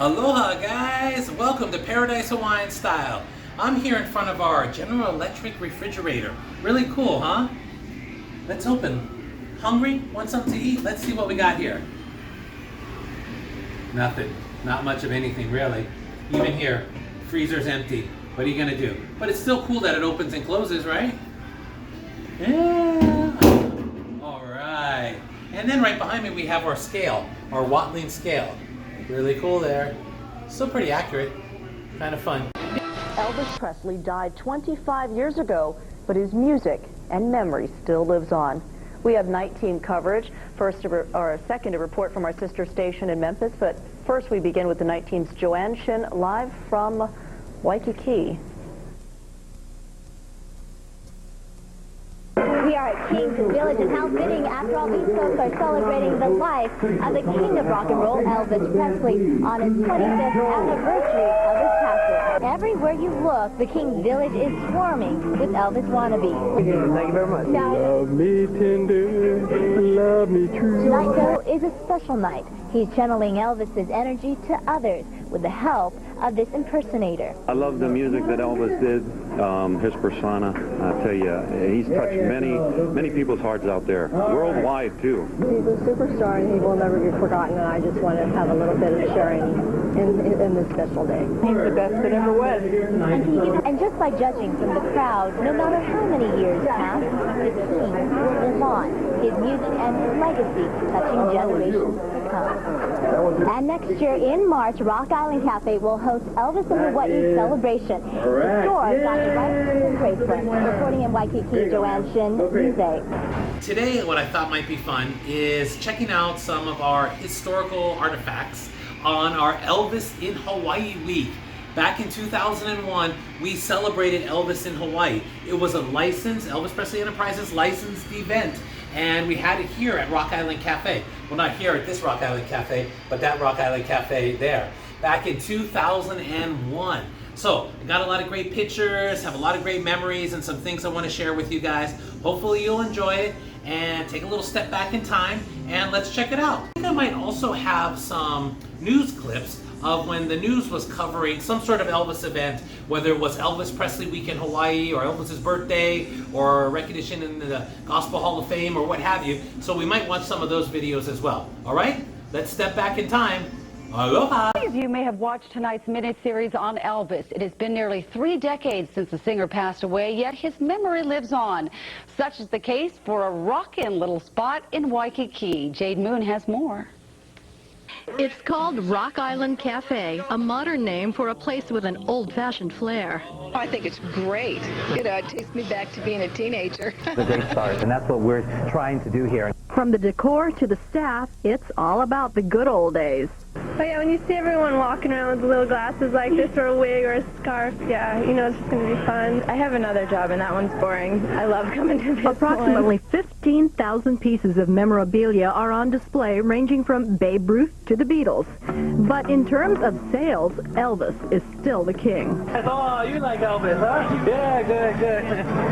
Aloha guys! Welcome to Paradise Hawaiian Style. I'm here in front of our General Electric refrigerator. Really cool, huh? Let's open. Hungry? Want something to eat? Let's see what we got here. Nothing. Not much of anything really. Even here, freezer's empty. What are you gonna do? But it's still cool that it opens and closes, right? Yeah! Alright. And then right behind me we have our scale, our Watling scale. Really cool there. Still pretty accurate. Kind of fun. Elvis Presley died 25 years ago, but his music and memory still lives on. We have night team coverage. Second, a report from our sister station in Memphis. But first, we begin with the night team's Joanne Shin live from Waikiki. We are at King's Village, and how fitting, after all these folks are celebrating the life of the king of rock and roll, Elvis Presley, on his 25th anniversary of his passing. Everywhere you look, the King's Village is swarming with Elvis wannabes. Thank you very much. Love me tender, love me true. Tonight, though, is a special night. He's channeling Elvis's energy to others with the help of this impersonator. I love the music that Elvis did, his persona. I tell you, he's touched many people's hearts out there, worldwide too. He's a superstar and he will never be forgotten, and I just want to have a little bit of sharing in this special day. He's the best that ever was. And just by judging from the crowd, no matter how many years pass, the king will live on, his music and his legacy touching generations to come. And next year in March, Rock Island Cafe will host Elvis in Hawaii celebration. The store got the right to Graceland. Reporting in Waikiki, Joanne Shin, News 8. Today, what I thought might be fun is checking out some of our historical artifacts on our Elvis in Hawaii week. Back in 2001, we celebrated Elvis in Hawaii. It was a licensed, Elvis Presley Enterprises licensed event, and we had it here at Rock Island Cafe. Well, not here at this Rock Island Cafe, but that Rock Island Cafe there. Back in 2001. So, I got a lot of great pictures, have a lot of great memories, and some things I want to share with you guys. Hopefully you'll enjoy it, and take a little step back in time, and let's check it out. I think I might also have some news clips of when the news was covering some sort of Elvis event, whether it was Elvis Presley Week in Hawaii, or Elvis's birthday, or recognition in the Gospel Hall of Fame, or what have you. So we might watch some of those videos as well. All right, let's step back in time. Aloha! Many of you may have watched tonight's mini-series on Elvis. It has been nearly 3 decades since the singer passed away, yet his memory lives on. Such is the case for a rockin' little spot in Waikiki. Jade Moon has more. It's called Rock Island Cafe, a modern name for a place with an old-fashioned flair. I think it's great. You know, it takes me back to being a teenager. The great stars, and that's what we're trying to do here. From the decor to the staff, it's all about the good old days. But yeah, when you see everyone walking around with little glasses like this, or a wig or a scarf, yeah, you know it's just going to be fun. I have another job, and that one's boring. I love coming to this Approximately one. 15,000 pieces of memorabilia are on display, ranging from Babe Ruth to the Beatles. But in terms of sales, Elvis is still the king. Oh, you like Elvis, huh? Yeah,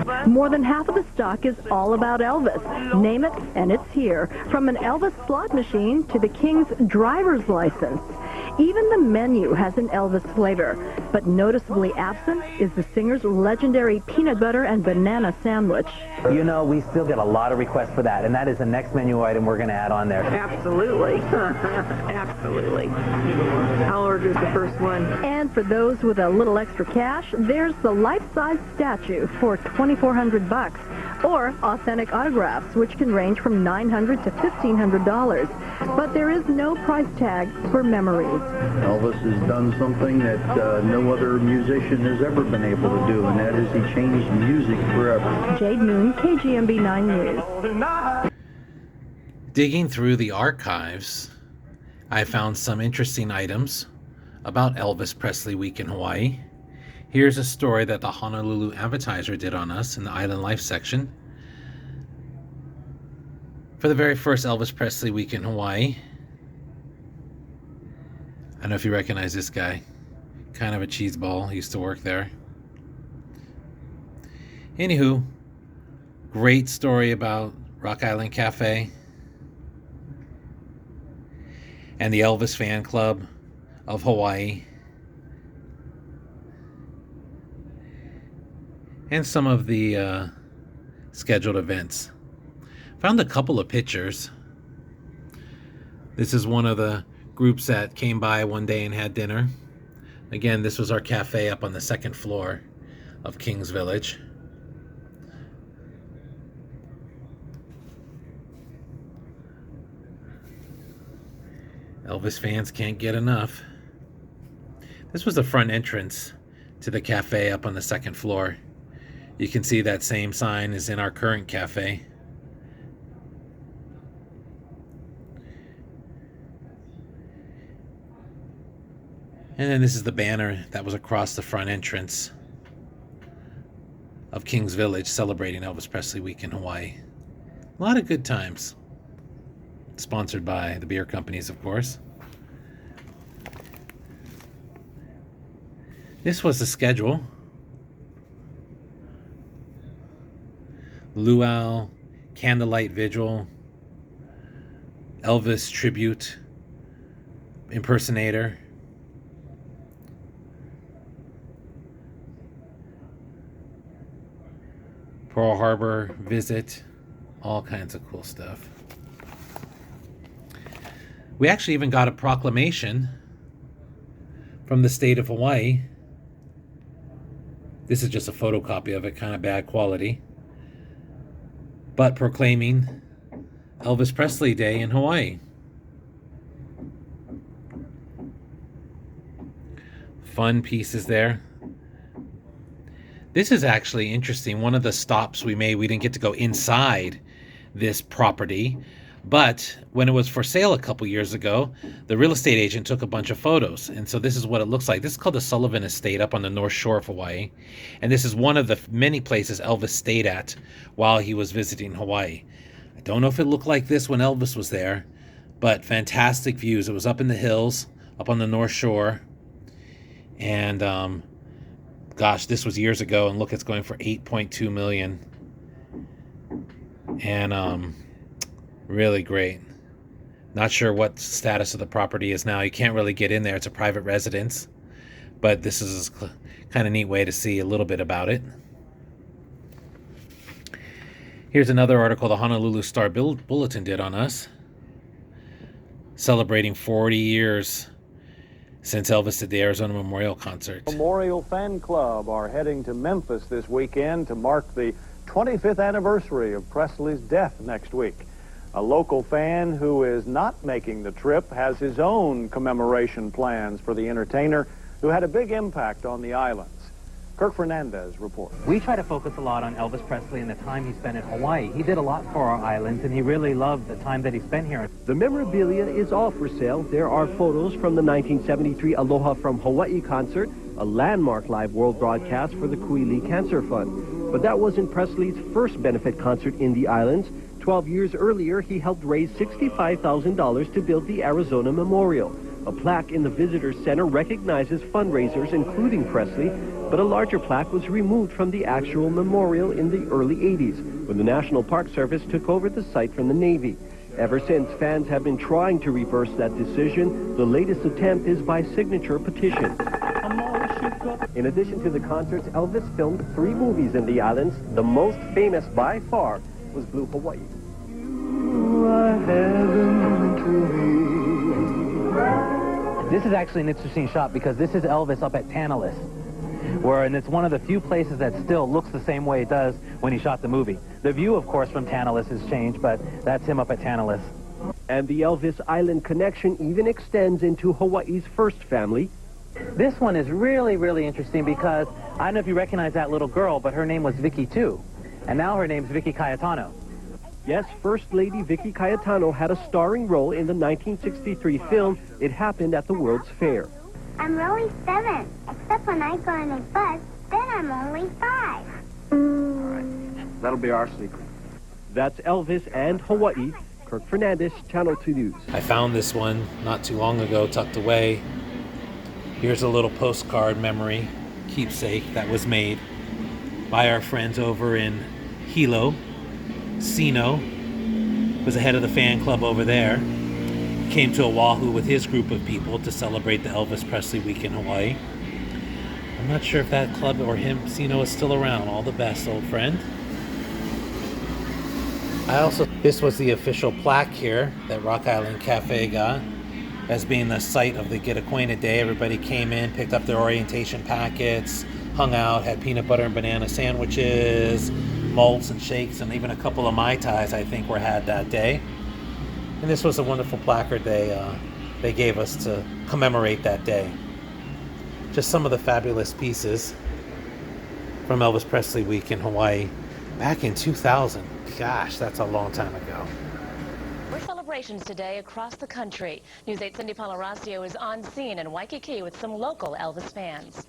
good. More than half of the stock is all about Elvis. Name it, and it's here. From an Elvis slot machine to the king's driver's license. Even the menu has an Elvis flavor, but noticeably absent is the singer's legendary peanut butter and banana sandwich. You know, we still get a lot of requests for that, and that is the next menu item we're going to add on there. Absolutely. Absolutely. I'll order the first one. And for those with a little extra cash, there's the life-size statue for $2,400, or authentic autographs, which can range from $900 to $1,500. But there is no price tag for memories. Elvis has done something that no other musician has ever been able to do, and that is he changed music forever. Jade Moon, KGMB 9 News. Digging through the archives, I found some interesting items about Elvis Presley Week in Hawaii. Here's a story that the Honolulu Advertiser did on us in the Island Life section. For the very first Elvis Presley Week in Hawaii. I don't know if you recognize this guy. Kind of a cheeseball. He used to work there. Anywho, great story about Rock Island Cafe and the Elvis fan club. of Hawaii. And some of the scheduled events. Found a couple of pictures. This is one of the groups that came by one day and had dinner. Again, this was our cafe up on the second floor of Kings Village. Elvis fans can't get enough. This was the front entrance to the cafe up on the second floor. You can see that same sign is in our current cafe. And then this is the banner that was across the front entrance of Kings Village celebrating Elvis Presley Week in Hawaii. A lot of good times. Sponsored by the beer companies, of course. This was the schedule. Luau, Candlelight Vigil, Elvis Tribute, Impersonator, Pearl Harbor Visit, all kinds of cool stuff. We actually even got a proclamation from the state of Hawaii. This is just a photocopy of it, kind of bad quality. But proclaiming Elvis Presley Day in Hawaii. Fun pieces there. This is actually interesting. One of the stops we made, we didn't get to go inside this property, but when it was for sale a couple years ago, the real estate agent took a bunch of photos. And so this is what it looks like. This is called the Sullivan Estate up on the North Shore of Hawaii. And this is one of the many places Elvis stayed at while he was visiting Hawaii. I don't know if it looked like this when Elvis was there, but fantastic views. It was up in the hills, up on the North Shore. And gosh, this was years ago, and look, it's going for $8.2 million. And really great. Not sure what status of the property is now. You can't really get in there. It's a private residence, but this is a kind of neat way to see a little bit about it. Here's another article the Honolulu Star Bulletin did on us, celebrating 40 years since Elvis did the Arizona Memorial Concert. Memorial Fan Club are heading to Memphis this weekend to mark the 25th anniversary of Presley's death next week. A local fan who is not making the trip has his own commemoration plans for the entertainer who had a big impact on the islands. Kirk Fernandez reports. We try to focus a lot on Elvis Presley and the time he spent in Hawaii. He did a lot for our islands, and he really loved the time that he spent here. The memorabilia is all for sale. There are photos from the 1973 Aloha from Hawaii concert, a landmark live world broadcast for the Kuili Cancer Fund. But that wasn't Presley's first benefit concert in the islands. 12 years earlier, he helped raise $65,000 to build the Arizona Memorial. A plaque in the Visitor Center recognizes fundraisers, including Presley, but a larger plaque was removed from the actual memorial in the early 80s, when the National Park Service took over the site from the Navy. Ever since, fans have been trying to reverse that decision. The latest attempt is by signature petition. In addition to the concerts, Elvis filmed 3 movies in the islands. The most famous by far was Blue Hawaii. This is actually an interesting shot because this is Elvis up at Tantalus, and it's one of the few places that still looks the same way it does when he shot the movie. The view, of course, from Tantalus has changed, but that's him up at Tantalus. And the Elvis Island connection even extends into Hawaii's first family. This one is really, really interesting because I don't know if you recognize that little girl, but her name was Vicky too. And now her name's Vicky Cayetano. Yes, First Lady Vicky Cayetano had a starring role in the 1963 film It Happened at the World's Fair. I'm really 7, except when I go on a bus, then I'm only 5. All right, that'll be our secret. That's Elvis and Hawaii. Kirk Fernandez, Channel 2 News. I found this one not too long ago, tucked away. Here's a little postcard memory, keepsake, that was made by our friends over in Hilo. Sino was the head of the fan club over there. came to Oahu with his group of people to celebrate the Elvis Presley week in Hawaii. I'm not sure if that club or him, Sino, is still around. All the best, old friend. This was the official plaque here that Rock Island Cafe got as being the site of the Get Acquainted Day. Everybody came in, picked up their orientation packets, hung out, had peanut butter and banana sandwiches, malts and shakes, and even a couple of Mai Tais, I think, were had that day. And this was a wonderful placard they gave us to commemorate that day. Just some of the fabulous pieces from Elvis Presley Week in Hawaii back in 2000. Gosh, that's a long time ago. With celebrations today across the country, News 8's Cindy Palarasio is on scene in Waikiki with some local Elvis fans.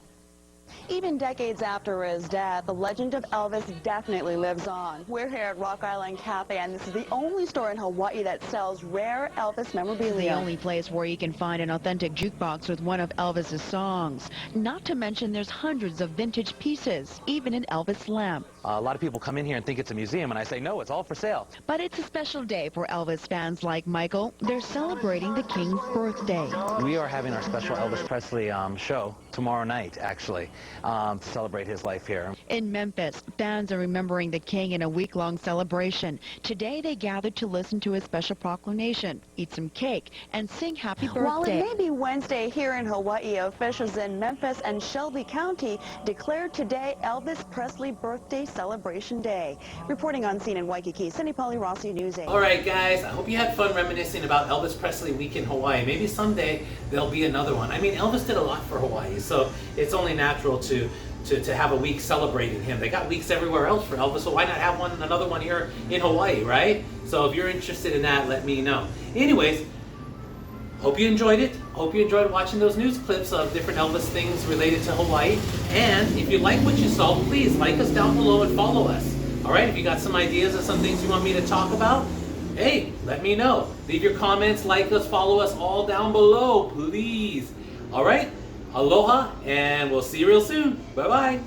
Even decades after his death, the legend of Elvis definitely lives on. We're here at Rock Island Cafe, and this is the only store in Hawaii that sells rare Elvis memorabilia. The only place where you can find an authentic jukebox with one of Elvis's songs. Not to mention there's hundreds of vintage pieces, even an Elvis lamp. A lot of people come in here and think it's a museum, and I say, no, it's all for sale. But it's a special day for Elvis fans like Michael. They're celebrating the King's birthday. We are having our special Elvis Presley show tomorrow night, actually, to celebrate his life here. In Memphis, fans are remembering the King in a week-long celebration. Today, they gathered to listen to his special proclamation, eat some cake, and sing happy birthday. While it may be Wednesday here in Hawaii, officials in Memphis and Shelby County declared today Elvis Presley Birthday Celebration Day. Reporting on scene in Waikiki, Cindy Palarasio, News 8. All right, guys, I hope you had fun reminiscing about Elvis Presley Week in Hawaii. Maybe someday there'll be another one. I mean, Elvis did a lot for Hawaii, so it's only natural to have a week celebrating him. They got weeks everywhere else for Elvis, so why not have another one here in Hawaii, right? So if you're interested in that, let me know. Anyways, hope you enjoyed it. Hope you enjoyed watching those news clips of different Elvis things related to Hawaii. And if you like what you saw, please like us down below and follow us. All right, if you got some ideas of some things you want me to talk about, hey, let me know. Leave your comments, like us, follow us all down below, please. All right, aloha, and we'll see you real soon. Bye-bye.